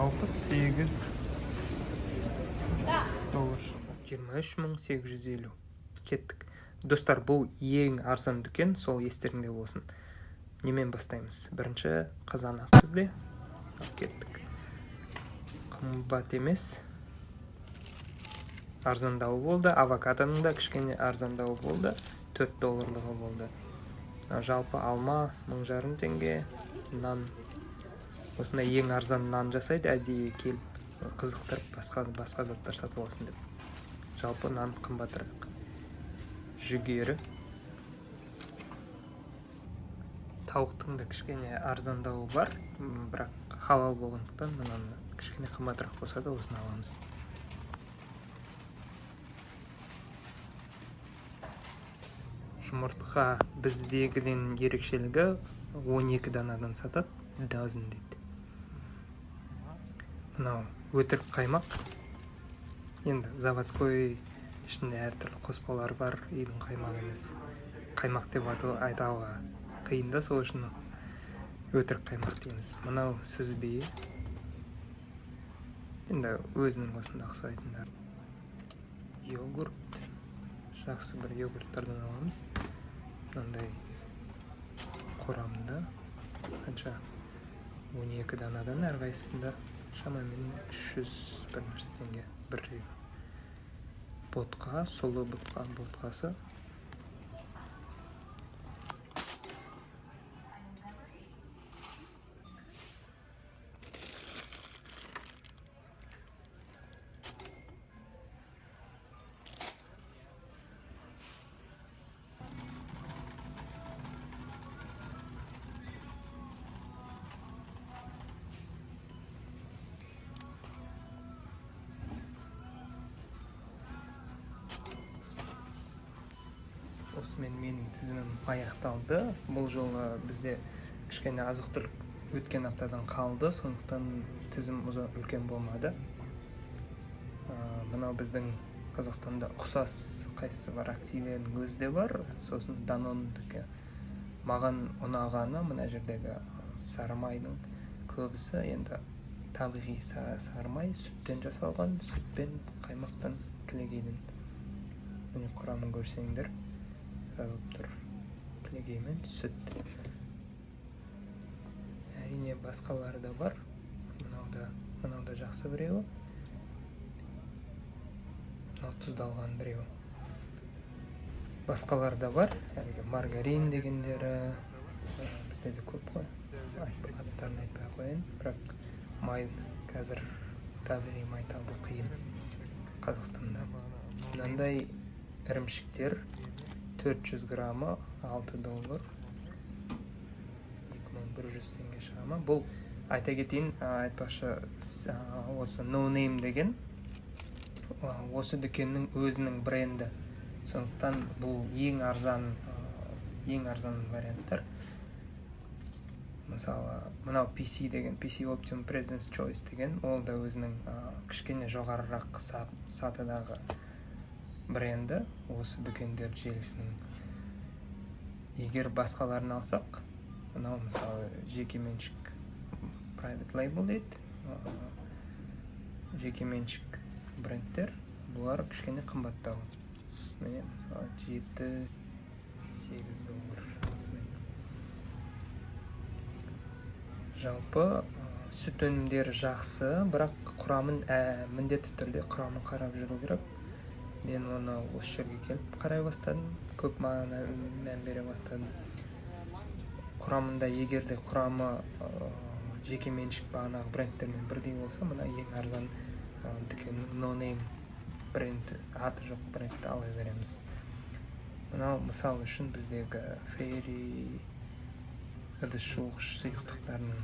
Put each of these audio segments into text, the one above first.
Жалпы 8 доллар шықты. 23.850 кеттік. Достар, бұл ең арзан дүкен, сол естеріңде болсын. Немен бастаймыз? Бірінші қызанақ бізде. Кеттік. Қымбат емес. Арзандауы болды. Авокадоның да кішкене арзандауы болды. 4 долларлығы болды. Жалпы алма 1,5 теңге. Нан. Осында ең арзан нан жасайды, әдейі келіп қызықтырып басқа заттар сатып алсын деп. Жалпы нан қымбатырақ. Жүгері. Тауықтың да кішкене арзандауы бар, бірақ халал болғандықтан мынаны кішкене қымбатырақ болса да осыны аламыз. Жұмыртқа біздегіден ерекшелігі 12 данадан сатады, dozen дейді. Мынау өтірік қаймақ. Енді заводской ішінде әртүрлі қоспалар бар, үйдің қаймақ емес. Қаймақ деп айтуға қиын да, сол үшін өтірік қаймақ дейміз. Мынау сүзбе. Енді өзінің осында ұқсайтындар. Йогурт. Жақсы бір йогурттардан аламыз. Мынандай құрамында қанша 12 данадан әрқайсысында шамамен 300 бір нәрсе теңге бір рет. Ботқа, сұлы ботқасы. Осымен менің тізімім аяқталды. Бұл жолы бізде кішкене азық-түлік өткен аптадан қалды, сондықтан тізім үлкен болмады. Мынау біздің Қазақстанда ұқсас қайсысы бар, Активияның өзі де бар, сосын Данондікі. Маған ұнағаны мына жердегі сарымайдың көбісі енді табиғи сарымай, сүттен жасалған, сүтпен, қаймақтан, кілегейден. Міне құрамын көрсеңдер. Жазылып тұр. Кілегеймен сүт. Әрине басқалары да бар. Мынау да жақсы біреуі. Мынау тұздалған біреуі. Басқалар да бар. Әлгі маргарин дегендері. Бізде де көп қой. Аттарын айтпай қойын. Бірақ май қазір табиғи май табу қиын Қазақстанда. Мынандай ірімшіктер 400 граммы 6 доллар. 2100 теңге шығама. Бұл айта кетейін, айтпақшы, осы No Name деген осы дүкеннің өзінің бренді. Сондықтан бұл ең арзан варианттар. Мысалы, мынау PC деген, PC Optimum Presence Choice деген, ол да өзінің кішкене жоғарырақ сатыдағы бренді, осы дүкендер желісінің. Егер басқаларын алсақ, мынау мысалы жекеменшік private label дейді, жекеменшік брендтер, бұлар кішкене қымбаттау. Міне, мысалы 7-8 доллар шамасымен. Жалпы сүт өнімдері жақсы, бірақ құрамын міндетті түрде құрамын қарап жүру керек. Мен оны осы жерге келіп қарай бастадым, көп маған мән бере бастадым. Құрамында егерде құрамы жекеменшік бағанағы брендтермен бірдей болса, мына ең арзан дүкеннің No Name бренді, аты жоқ брендті ала береміз. Мынау мысал үшін біздегі Fairy ыдыс жуғыш сұйықтықтарының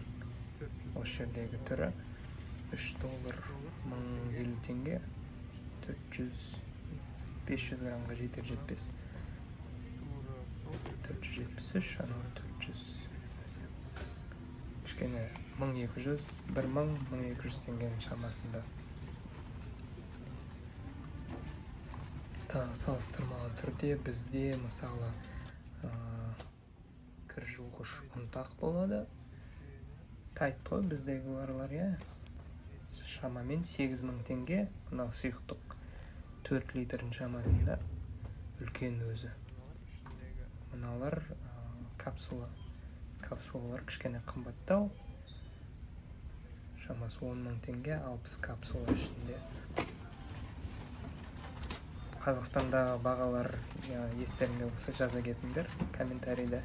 осы жердегі түрі 3 доллар 1050 теңге, 500 граммға жетер-жетпес. 473, анау 400. Кішкене 1200, 1000-1200 теңгенің шамасында. Салыстырмалы түрде бізде мысалы кір жуғыш ұнтақ болады. Тайт қой біздегі барлар, шамамен 8.000 теңге. Мынау сұйықтық 4 литрдің шамасында, үлкен өзі. Мыналар капсулалар кішкене қымбаттау. Шамасы 10.000 теңге, 60 капсула ішінде. Қазақстандағы бағалар естеріңде болса жаза кетіңдер комментарийда.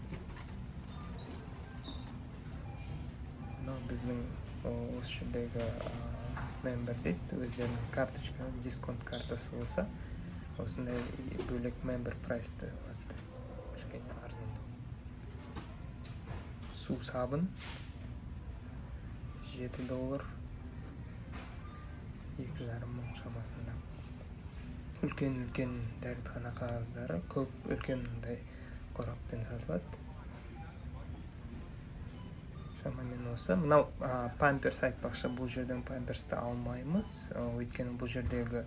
Мынау біздің осы жердегі мембер дейді, өздерінің карточка, дисконт картасы болса, осындай бөлек мембер прайсты болады. Кішкене арзандау. Су сабын $7, $2,500 шамасында. Үлкен дәретхана қағаздары көп, үлкен мындай қораппен сатылады. Шамамен осы. Мынау памперс айтпақшы, бұл жерден памперсті алмаймыз. Өйткені бұл жердегі,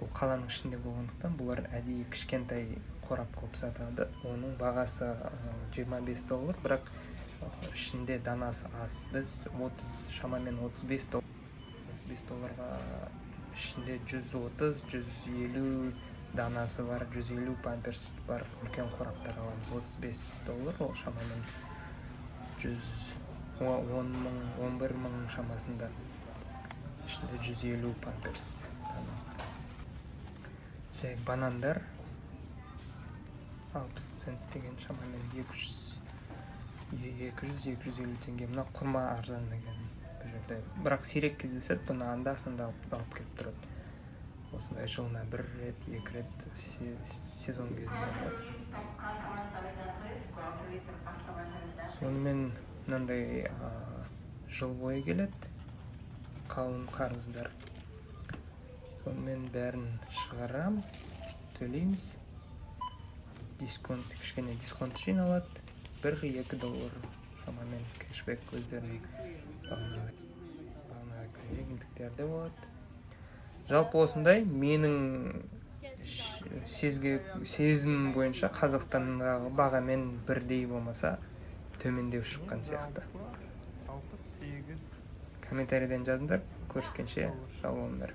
бұл қаланың ішінде болғандықтан, бұлар әдейі кішкентай қорап қылып сатады. Оның бағасы $25, бірақ ішінде данасы аз. Біз шамамен $35 ішінде 130-150 данасы бар, 150 памперс бар, үлкен қораптар аламыз. $35, ол шамамен 11.000 шамасында, ішінде 150 памперс. Жай банандар 60 цент деген шамамен 200-250 теңге. Мына құрма арзан деген бұл жерде. Бірақ сирек кездеседі, бұны анда-санда алып келіп тұрады. Осындай жылына 1 рет, 2 рет сезон кезінде. Сонымен мынандай жыл бойы келеді, қауын қарбыздар. Сонымен бәрін шығарамыз, төлейміз. Кішкене дисконт жиналады. $1-2 шамамен кэшбэк өздерінің бағана жеңілдіктерде болады. Жалпы осындай, менің сезім бойынша Қазақстандағы бағамен бірдей болмаса, төмендеу шыққан сияқты. Комментарийден жазыңдар, көріскенше сау болыңдар.